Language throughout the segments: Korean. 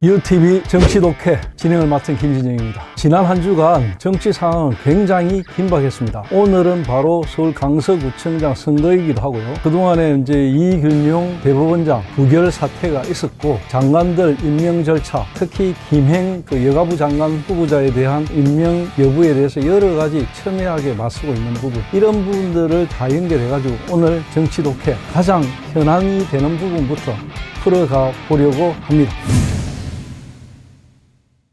유TV 정치독해 진행을 맡은 김진영입니다. 지난 한 주간 정치 상황은 굉장히 긴박했습니다. 오늘은 바로 서울 강서구청장 선거이기도 하고요. 그동안에 이제 이균용 대법원장 부결 사태가 있었고, 장관들 임명 절차, 특히 김행 여가부 장관 후보자에 대한 임명 여부에 대해서 여러 가지 첨예하게 맞서고 있는 부분, 이런 부분들을 다 연결해가지고 오늘 정치독해 가장 현안이 되는 부분부터 풀어가 보려고 합니다.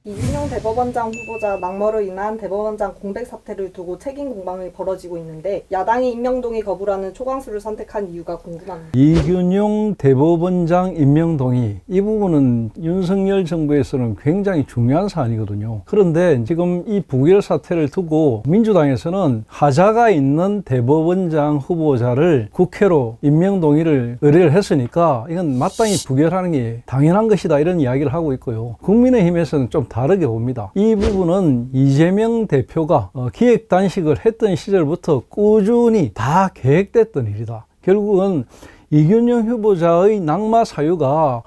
이균용 대법원장 후보자 낙마로 인한 대법원장 공백 사태를 두고 책임 공방이 벌어지고 있는데, 야당이 임명 동의 거부라는 초강수를 선택한 이유가 궁금합니다. 이균용 대법원장 임명 동의, 이 부분은 윤석열 정부에서는 굉장히 중요한 사안이거든요. 그런데 지금 이 부결 사태를 두고 민주당에서는 하자가 있는 대법원장 후보자를 국회로 임명 동의를 의뢰를 했으니까 이건 마땅히 부결하는 게 당연한 것이다, 이런 이야기를 하고 있고요. 국민의힘에서는 좀 다르게 봅니다. 이 부분은 이재명 대표가 기획단식을 했던 시절부터 꾸준히 다 계획됐던 일이다. 결국은 이균용 후보자의 낙마 사유가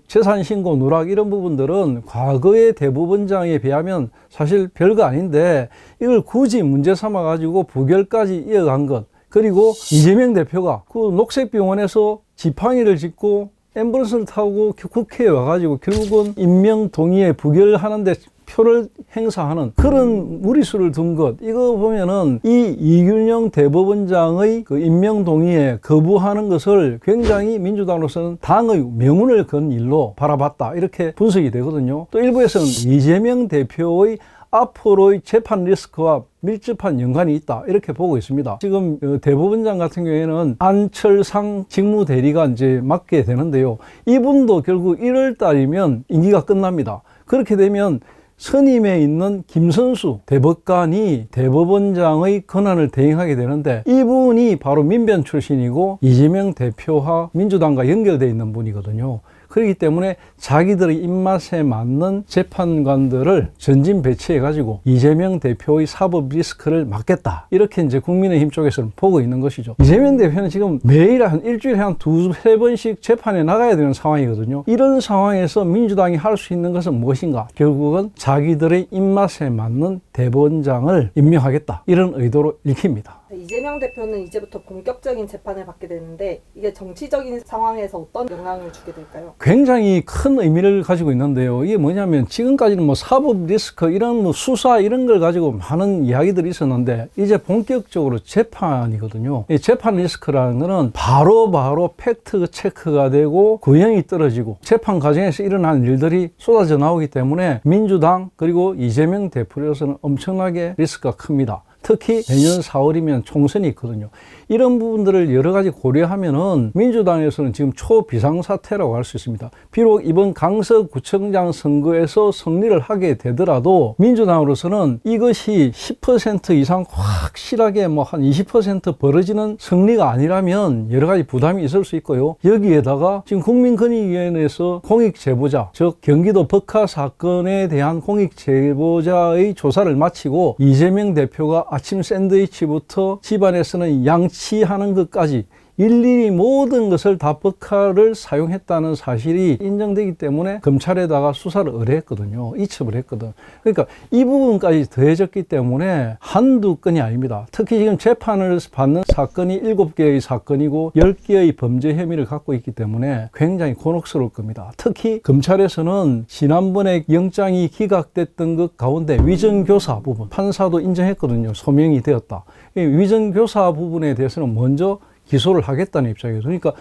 재산 신고 누락 이런 부분들은 과거의 대법원장에 비하면 사실 별거 아닌데, 이걸 굳이 문제 삼아 가지고 부결까지 이어간 것, 그리고 이재명 대표가 그 녹색병원에서 지팡이를 짚고 앰뷸런스를 타고 국회에 와가지고 결국은 임명 동의에 부결하는데 표를 행사하는 그런 무리수를 둔 것, 이거 보면은 이 이균용 대법원장의 그 임명 동의에 거부하는 것을 굉장히 민주당으로서는 당의 명운을 건 일로 바라봤다, 이렇게 분석이 되거든요. 또 일부에서는 이재명 대표의 앞으로의 재판 리스크와 밀접한 연관이 있다, 이렇게 보고 있습니다. 지금 대법원장 같은 경우에는 안철상 직무대리가 이제 맡게 되는데요. 이분도 결국 1월 달이면 임기가 끝납니다. 그렇게 되면 선임에 있는 김선수 대법관이 대법원장의 권한을 대행하게 되는데, 이분이 바로 민변 출신이고 이재명 대표와 민주당과 연결되어 있는 분이거든요. 그렇기 때문에 자기들의 입맛에 맞는 재판관들을 전진 배치해가지고 이재명 대표의 사법 리스크를 막겠다, 이렇게 이제 국민의힘 쪽에서는 보고 있는 것이죠. 이재명 대표는 지금 매일 일주일에 한 두세 번씩 재판에 나가야 되는 상황이거든요. 이런 상황에서 민주당이 할 수 있는 것은 무엇인가? 결국은 자기들의 입맛에 맞는 대법원장을 임명하겠다, 이런 의도로 읽힙니다. 이재명 대표는 이제부터 본격적인 재판을 받게 되는데, 이게 정치적인 상황에서 어떤 영향을 주게 될까요? 굉장히 큰 의미를 가지고 있는데요. 이게 뭐냐면, 지금까지는 사법 리스크 이런 수사 이런 걸 가지고 많은 이야기들이 있었는데, 이제 본격적으로 재판이거든요. 이 재판 리스크라는 거는 바로 팩트 체크가 되고 구형이 떨어지고 재판 과정에서 일어난 일들이 쏟아져 나오기 때문에 민주당 그리고 이재명 대표로서는 엄청나게 리스크가 큽니다. 특히 내년 4월이면 총선이 있거든요. 이런 부분들을 여러 가지 고려하면은 민주당에서는 지금 초비상사태라고 할 수 있습니다. 비록 이번 강서구청장 선거에서 승리를 하게 되더라도 민주당으로서는 이것이 10% 이상 확실하게 한 20% 벌어지는 승리가 아니라면 여러 가지 부담이 있을 수 있고요. 여기에다가 지금 국민권익위원회에서 공익제보자, 즉 경기도 법화 사건에 대한 공익제보자의 조사를 마치고 이재명 대표가 아침 샌드위치부터 집안에서는 양치하는 것까지 일일이 모든 것을 다 법화를 사용했다는 사실이 인정되기 때문에 검찰에다가 수사를 의뢰했거든요. 이첩을 했거든. 그러니까 이 부분까지 더해졌기 때문에 한두 건이 아닙니다. 특히 지금 재판을 받는 사건이 7개의 사건이고 10개의 범죄 혐의를 갖고 있기 때문에 굉장히 곤혹스러울 겁니다. 특히 검찰에서는 지난번에 영장이 기각됐던 것 가운데 위정교사 부분, 판사도 인정했거든요. 소명이 되었다. 이 위정교사 부분에 대해서는 먼저 기소를 하겠다는 입장이에요. 그러니까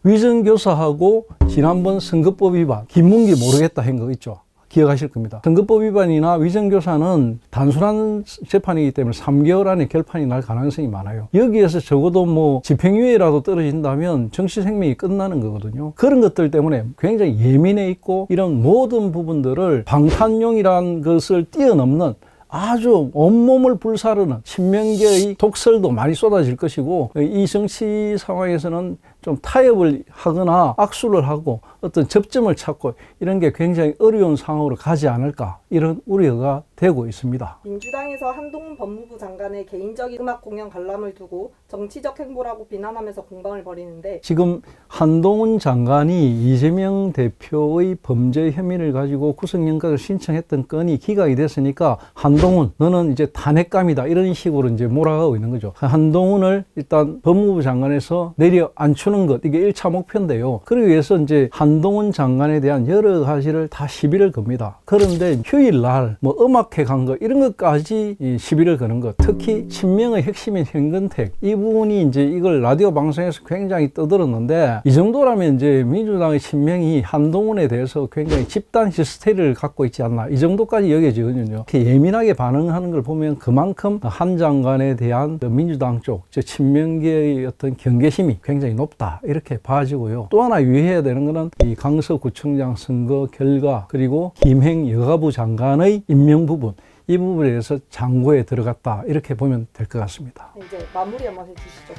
위정교사하고 지난번 선거법 위반, 김문기 모르겠다 한 거 있죠. 기억하실 겁니다. 선거법 위반이나 위정교사는 단순한 재판이기 때문에 3개월 안에 결판이 날 가능성이 많아요. 여기에서 적어도 집행유예라도 떨어진다면 정치 생명이 끝나는 거거든요. 그런 것들 때문에 굉장히 예민해 있고, 이런 모든 부분들을 방탄용이라는 것을 뛰어넘는 아주 온몸을 불사르는 친명계의 독설도 많이 쏟아질 것이고, 이 정치 상황에서는 좀 타협을 하거나 악수를 하고 어떤 접점을 찾고 이런 게 굉장히 어려운 상황으로 가지 않을까 이런 우려가 되고 있습니다. 민주당에서 한동훈 법무부 장관의 개인적인 음악 공연 관람을 두고 정치적 행보라고 비난하면서 공방을 벌이는데 지금 한동훈 장관이 이재명 대표의 범죄 혐의를 가지고 구속영장을 신청했던 건이 기각이 됐으니까 한동훈 너는 이제 탄핵감이다 이런 식으로 이제 몰아가고 있는 거죠. 한동훈을 일단 법무부 장관에서 내려 앉추는 것 이게 1차 목표인데요. 그러기 위해서 이제 한동훈 장관에 대한 여러 가지를 다 시비를 겁니다. 그런데 휴일날 뭐 음악회 간 거 이런 것까지 시비를 거는 것, 특히 친명의 핵심인 현근택 이 부분이 이제 이걸 라디오 방송에서 굉장히 떠들었는데 이 정도라면 이제 민주당의 친명이 한동훈에 대해서 굉장히 집단 히스테리를 갖고 있지 않나 이 정도까지 여겨지거든요. 이렇게 예민하게 반응하는 걸 보면 그만큼 한 장관에 대한 민주당 쪽, 즉 친명계의 어떤 경계심이 굉장히 높다 이렇게 봐지고요. 또 하나 유의해야 되는 것은 이 강서구청장 선거 결과 그리고 김행 여가부 장관의 임명 부분 이 부분에 대해서 장고에 들어갔다 이렇게 보면 될 것 같습니다. 이제 마무리 한번 해주시죠.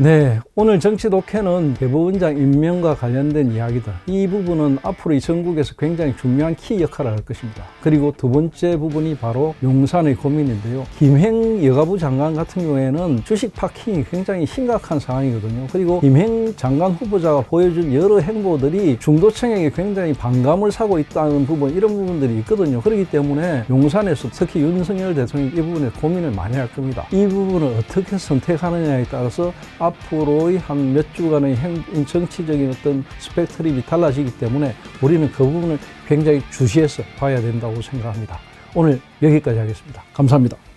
네, 오늘 정치 독해는 대법원장 임명과 관련된 이야기들 이 부분은 앞으로 이 전국에서 굉장히 중요한 키 역할을 할 것입니다. 그리고 두 번째 부분이 바로 용산의 고민인데요. 김행 여가부 장관 같은 경우에는 주식 파킹이 굉장히 심각한 상황이거든요. 그리고 김행 장관 후보자가 보여준 여러 행보들이 중도층에게 굉장히 반감을 사고 있다는 부분 이런 부분들이 있거든요. 그렇기 때문에 용산에서 특히 윤석열 대통령이 이 부분에 고민을 많이 할 겁니다. 이 부분을 어떻게 선택하느냐에 따라서 앞으로의 한 몇 주간의 정치적인 어떤 스펙트럼이 달라지기 때문에 우리는 그 부분을 굉장히 주시해서 봐야 된다고 생각합니다. 오늘 여기까지 하겠습니다. 감사합니다.